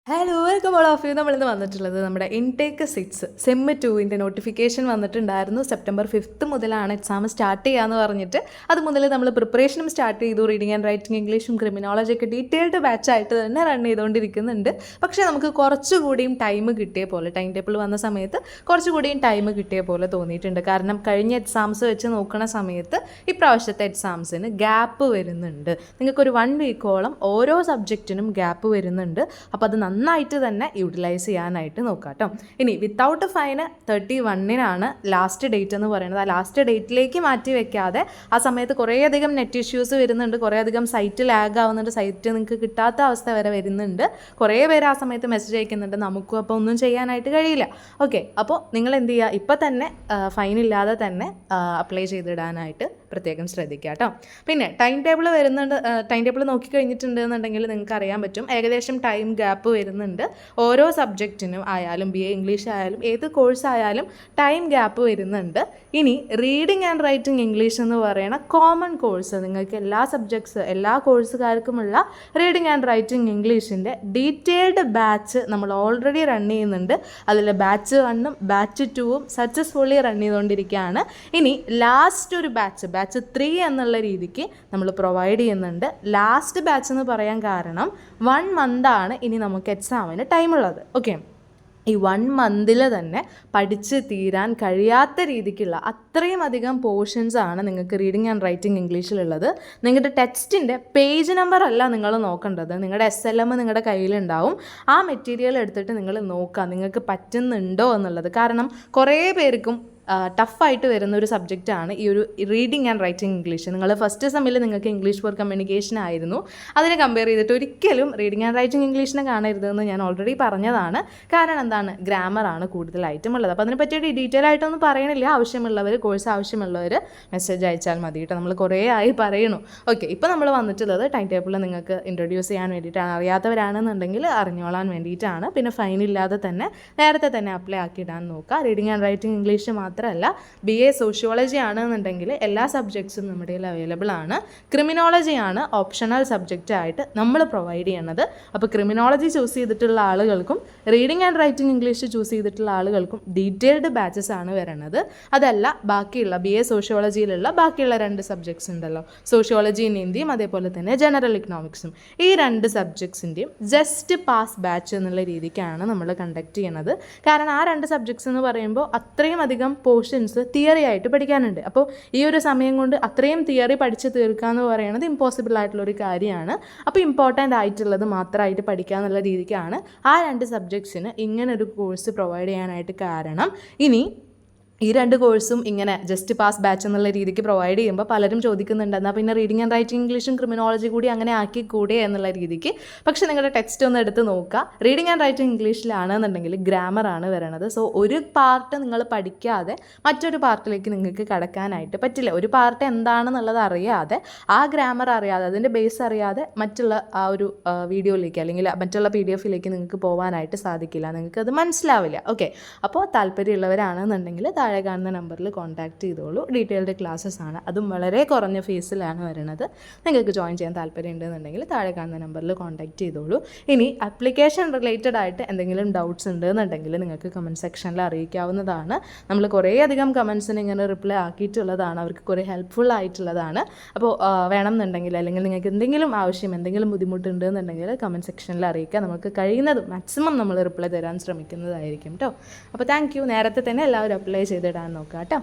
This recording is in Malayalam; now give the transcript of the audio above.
Hello welcome all of you. നമ്മളിന്ന് വന്നിട്ടുള്ളത് നമ്മുടെ ഇൻടേക്ക് 6 സെം 2 നോട്ടിഫിക്കേഷൻ വന്നിട്ടുണ്ടായിരുന്നു. സെപ്റ്റംബർ 5 മുതലാണ് എക്സാം സ്റ്റാർട്ട് ചെയ്യാമെന്ന് പറഞ്ഞിട്ട് അത് മുതൽ നമ്മൾ പ്രിപ്പറേഷനും സ്റ്റാർട്ട് ചെയ്തു. റീഡിങ് ആൻഡ് റൈറ്റിംഗ്, ഇംഗ്ലീഷും ക്രിമിനോളജിയൊക്കെ ഡീറ്റെയിൽഡ് ബാച്ചായിട്ട് തന്നെ റൺ ചെയ്തുകൊണ്ടിരിക്കുന്നുണ്ട്. പക്ഷേ നമുക്ക് കുറച്ചുകൂടിയും ടൈം കിട്ടിയ പോലെ, ടൈം ടേബിൾ വന്ന സമയത്ത് കുറച്ചുകൂടിയും ടൈം കിട്ടിയ പോലെ തോന്നിയിട്ടുണ്ട്. കാരണം കഴിഞ്ഞ എക്സാംസ് വെച്ച് നോക്കുന്ന സമയത്ത് ഇപ്രാവശ്യത്തെ എക്സാംസിന് ഗ്യാപ്പ് വരുന്നുണ്ട്. നിങ്ങൾക്കൊരു 1 വീക്കോളം ഓരോ സബ്ജക്റ്റിനും ഗ്യാപ്പ് വരുന്നുണ്ട്. അപ്പോൾ അത് നന്നായിട്ട് തന്നെ യൂട്ടിലൈസ് ചെയ്യാനായിട്ട് നോക്കാം കേട്ടോ. ഇനി വിത്തൗട്ട് ഫൈന് 31-നാണ് ലാസ്റ്റ് ഡേറ്റ് എന്ന് പറയുന്നത്. ആ ലാസ്റ്റ് ഡേറ്റിലേക്ക് മാറ്റി വെക്കാതെ ആ സമയത്ത് കുറേയധികം നെറ്റ് ഇഷ്യൂസ് വരുന്നുണ്ട്, കുറേയധികം സൈറ്റ് ലാഗ് ആവുന്നുണ്ട്, സൈറ്റ് നിങ്ങൾക്ക് കിട്ടാത്ത അവസ്ഥ വരെ വരുന്നുണ്ട്. കുറേ പേര് ആ സമയത്ത് മെസ്സേജ് അയക്കുന്നുണ്ട്. നമുക്കും അപ്പോൾ ഒന്നും ചെയ്യാനായിട്ട് കഴിയില്ല. ഓക്കെ, അപ്പോൾ നിങ്ങൾ എന്ത് ചെയ്യുക, ഇപ്പം തന്നെ ഫൈനില്ലാതെ തന്നെ അപ്ലൈ ചെയ്തിടാനായിട്ട് പ്രത്യേകം ശ്രദ്ധിക്കുക കേട്ടോ. പിന്നെ ടൈം ടേബിൾ വരുന്നുണ്ട്. ടൈം ടേബിൾ നോക്കിക്കഴിഞ്ഞിട്ടുണ്ട് എന്നുണ്ടെങ്കിൽ നിങ്ങൾക്ക് അറിയാൻ പറ്റും ഏകദേശം ടൈം ഗ്യാപ്പ് വരുന്നുണ്ട്. ഓരോ സബ്ജക്റ്റിനും ആയാലും BA ഇംഗ്ലീഷ് ആയാലും ഏത് കോഴ്സ് ആയാലും ടൈം ഗ്യാപ്പ് വരുന്നുണ്ട്. ഇനി റീഡിങ് ആൻഡ് റൈറ്റിംഗ് ഇംഗ്ലീഷ് എന്ന് പറയുന്ന കോമൺ കോഴ്സ്, നിങ്ങൾക്ക് എല്ലാ സബ്ജക്ട്സ് എല്ലാ കോഴ്സുകാർക്കുമുള്ള റീഡിങ് ആൻഡ് റൈറ്റിംഗ് ഇംഗ്ലീഷിൻ്റെ ഡീറ്റെയിൽഡ് ബാച്ച് നമ്മൾ ഓൾറെഡി റൺ ചെയ്യുന്നുണ്ട്. അതിൽ ബാച്ച് 1ഉം ബാച്ച് 2ഉം സക്സസ്ഫുള്ളി റൺ ചെയ്തുകൊണ്ടിരിക്കുകയാണ്. ഇനി ലാസ്റ്റ് ഒരു ബാച്ച് 3 എന്നുള്ള രീതിക്ക് നമ്മൾ പ്രൊവൈഡ് ചെയ്യുന്നുണ്ട്. ലാസ്റ്റ് ബാച്ച് എന്ന് പറയാൻ കാരണം 1 മന്താണ് ഇനി നമുക്ക് എക്സാമിന് ടൈമുള്ളത്. ഓക്കെ, ഈ 1 മന്തിൽ തന്നെ പഠിച്ച് തീരാൻ കഴിയാത്ത രീതിക്കുള്ള അത്രയും അധികം പോർഷൻസ് ആണ് നിങ്ങൾക്ക് റീഡിങ് ആൻഡ് റൈറ്റിംഗ് ഇംഗ്ലീഷിലുള്ളത്. നിങ്ങളുടെ ടെക്സ്റ്റിൻ്റെ പേജ് നമ്പർ അല്ല നിങ്ങൾ നോക്കേണ്ടത്, നിങ്ങളുടെ SLM നിങ്ങളുടെ കയ്യിലുണ്ടാവും. ആ മെറ്റീരിയൽ എടുത്തിട്ട് നിങ്ങൾ നോക്കുക നിങ്ങൾക്ക് പറ്റുന്നുണ്ടോ എന്നുള്ളത്. കാരണം കുറേ പേർക്കും ടഫായിട്ട് വരുന്ന ഒരു സബ്ജക്റ്റാണ് ഈ ഒരു റീഡിങ് ആൻഡ് റൈറ്റിംഗ് ഇംഗ്ലീഷ്. നിങ്ങൾ ഫസ്റ്റ് സെമ്മിൽ നിങ്ങൾക്ക് ഇംഗ്ലീഷ് ഫോർ കമ്മ്യൂണിക്കേഷൻ ആയിരുന്നു. അതിനെ കമ്പയർ ചെയ്തിട്ട് ഒരിക്കലും റീഡിങ് ആൻഡ് റൈറ്റിംഗ് ഇംഗ്ലീഷിനെ കാണരുതെന്ന് ഞാൻ ഓൾറെഡി പറഞ്ഞതാണ്. കാരണം എന്താണ്, ഗ്രാമറാണ് കൂടുതലായിട്ടും ഉള്ളത്. അപ്പോൾ അതിനെ പറ്റിയിട്ട് ഡീറ്റെയിൽ ആയിട്ടൊന്നും പറയണില്ല. ആവശ്യമുള്ളവർ, കോഴ്സ് ആവശ്യമുള്ളവർ മെസ്സേജ് അയച്ചാൽ മതി കേട്ടോ. നമ്മൾ കുറേ ആയി പറയണു. ഓക്കെ, ഇപ്പോൾ നമ്മൾ വന്നിട്ടുള്ളത് ടൈം ടേബിൾ നിങ്ങൾക്ക് ഇൻട്രൊഡ്യൂസ് ചെയ്യാൻ വേണ്ടിയിട്ടാണ്. അറിയാത്തവരാണെന്നുണ്ടെങ്കിൽ അറിഞ്ഞോളാൻ വേണ്ടിയിട്ടാണ്. പിന്നെ ഫൈനില്ലാതെ തന്നെ നേരത്തെ തന്നെ അപ്ലൈ ആക്കിയിടാൻ നോക്കുക. റീഡിങ് ആൻഡ് റൈറ്റിംഗ് ഇംഗ്ലീഷ് മാത്രമല്ല, BA സോഷ്യോളജി ആണെന്നുണ്ടെങ്കിൽ എല്ലാ സബ്ജക്ട്സും നമ്മുടെ കയ്യിൽ അവൈലബിൾ ആണ്. ക്രിമിനോളജി ആണ് ഓപ്ഷണൽ സബ്ജക്റ്റ് ആയിട്ട് നമ്മൾ പ്രൊവൈഡ് ചെയ്യണത്. അപ്പോൾ ക്രിമിനോളജി ചൂസ് ചെയ്തിട്ടുള്ള ആളുകൾക്കും reading and writing English choose ചെയ്തിട്ടുള്ള ആളുകൾക്കും ഡീറ്റെയിൽഡ് ബാച്ചസ് ആണ് വരുന്നത്. അതല്ല, ബാക്കിയുള്ള BA സോഷ്യോളജിയിലുള്ള ബാക്കിയുള്ള 2 സബ്ജക്ട്സ് ഉണ്ടല്ലോ, സോഷ്യോളജി ഇൻ ഹിന്ദിയും അതേപോലെ തന്നെ ജനറൽ ഇക്കണോമിക്സും, ഈ 2 സബ്ജക്ട്സിൻ്റെയും ജസ്റ്റ് പാസ് ബാച്ച് എന്നുള്ള രീതിക്കാണ് നമ്മൾ കണ്ടക്ട് ചെയ്യണത്. കാരണം ആ 2 സബ്ജക്ട്സ് എന്ന് പറയുമ്പോൾ അത്രയും അധികം പോർഷൻസ് തിയറി ആയിട്ട് പഠിക്കാനുണ്ട്. അപ്പോൾ ഈ ഒരു സമയം കൊണ്ട് അത്രയും തിയറി പഠിച്ച് തീർക്കുക എന്ന് പറയുന്നത് ഇമ്പോസിബിൾ ആയിട്ടുള്ളൊരു കാര്യമാണ്. അപ്പോൾ ഇമ്പോർട്ടൻ്റ് ആയിട്ടുള്ളത് മാത്രമായിട്ട് പഠിക്കുക എന്നുള്ള രീതിക്കാണ് ആ 2 സബ്ജക്ട്സിന് ഇങ്ങനൊരു കോഴ്സ് പ്രൊവൈഡ് ചെയ്യാനായിട്ട് കാരണം. ഇനി ഈ 2 കോഴ്സും ഇങ്ങനെ ജസ്റ്റ് പാസ് ബാച്ച് എന്നുള്ള രീതിക്ക് പ്രൊവൈഡ് ചെയ്യുമ്പോൾ പലരും ചോദിക്കുന്നുണ്ട്, എന്നാൽ പിന്നെ റീഡിങ് ആൻഡ് റൈറ്റിംഗ് ഇംഗ്ലീഷും ക്രിമിനോളജി കൂടി അങ്ങനെ ആക്കി കൂടെ എന്നുള്ള രീതിക്ക്. പക്ഷേ നിങ്ങളുടെ ടെക്സ്റ്റ് ഒന്ന് എടുത്ത് നോക്കുക. റീഡിങ് ആൻഡ് റൈറ്റിംഗ് ഇംഗ്ലീഷിലാണെന്നുണ്ടെങ്കിൽ ഗ്രാമറാണ് വരണത്. സോ ഒരു പാർട്ട് നിങ്ങൾ പഠിക്കാതെ മറ്റൊരു പാർട്ടിലേക്ക് നിങ്ങൾക്ക് കടക്കാനായിട്ട് പറ്റില്ല. ഒരു പാർട്ട് എന്താണെന്നുള്ളത് അറിയാതെ, ആ ഗ്രാമർ അറിയാതെ, അതിൻ്റെ ബേസ് അറിയാതെ മറ്റുള്ള ആ ഒരു വീഡിയോയിലേക്ക് അല്ലെങ്കിൽ മറ്റുള്ള PDF-ലേക്ക് നിങ്ങൾക്ക് പോകാനായിട്ട് സാധിക്കില്ല. നിങ്ങൾക്കത് മനസ്സിലാവില്ല. ഓക്കെ, അപ്പോൾ താല്പര്യമുള്ളവരാണെന്നുണ്ടെങ്കിൽ താഴെ കാണുന്ന നമ്പറിൽ കോൺടാക്ട് ചെയ്തോളൂ. ഡീറ്റെയിൽഡ് ക്ലാസ്സസ് ആണ്, അതും വളരെ കുറഞ്ഞ ഫീസിലാണ് വരുന്നത്. നിങ്ങൾക്ക് ജോയിൻ ചെയ്യാൻ താല്പര്യം ഉണ്ടെന്നുണ്ടെങ്കിൽ താഴെ കാണുന്ന നമ്പറിൽ കോൺടാക്ട് ചെയ്തോളൂ. ഇനി ആപ്ലിക്കേഷൻ റിലേറ്റഡ് ആയിട്ട് എന്തെങ്കിലും ഡൗട്ട്സ് ഉണ്ടെന്നുണ്ടെങ്കിൽ നിങ്ങൾക്ക് കമൻറ്റ് സെക്ഷനിൽ അറിയിക്കാവുന്നതാണ്. നമ്മൾ കുറേയധികം കമൻസിന് ഇങ്ങനെ റിപ്ലൈ ആക്കിയിട്ടുള്ളതാണ്, അവർക്ക് കുറേ ഹെൽപ്ഫുൾ ആയിട്ടുള്ളതാണ്. അപ്പോൾ വേണമെന്നുണ്ടെങ്കിൽ അല്ലെങ്കിൽ നിങ്ങൾക്ക് എന്തെങ്കിലും ആവശ്യം, എന്തെങ്കിലും ബുദ്ധിമുട്ടുണ്ട് എന്നുണ്ടെങ്കിൽ കമൻറ്റ് സെക്ഷനിൽ അറിയിക്കുക. നമുക്ക് കഴിയുന്നത് മാക്സിമം നമ്മൾ റിപ്ലൈ തരാൻ ശ്രമിക്കുന്നതായിരിക്കും കേട്ടോ. അപ്പോൾ താങ്ക് യു. നേരത്തെ തന്നെ എല്ലാവരും അപ്ലൈ ചെയ്തിടാൻ നോക്കാം കേട്ടോ.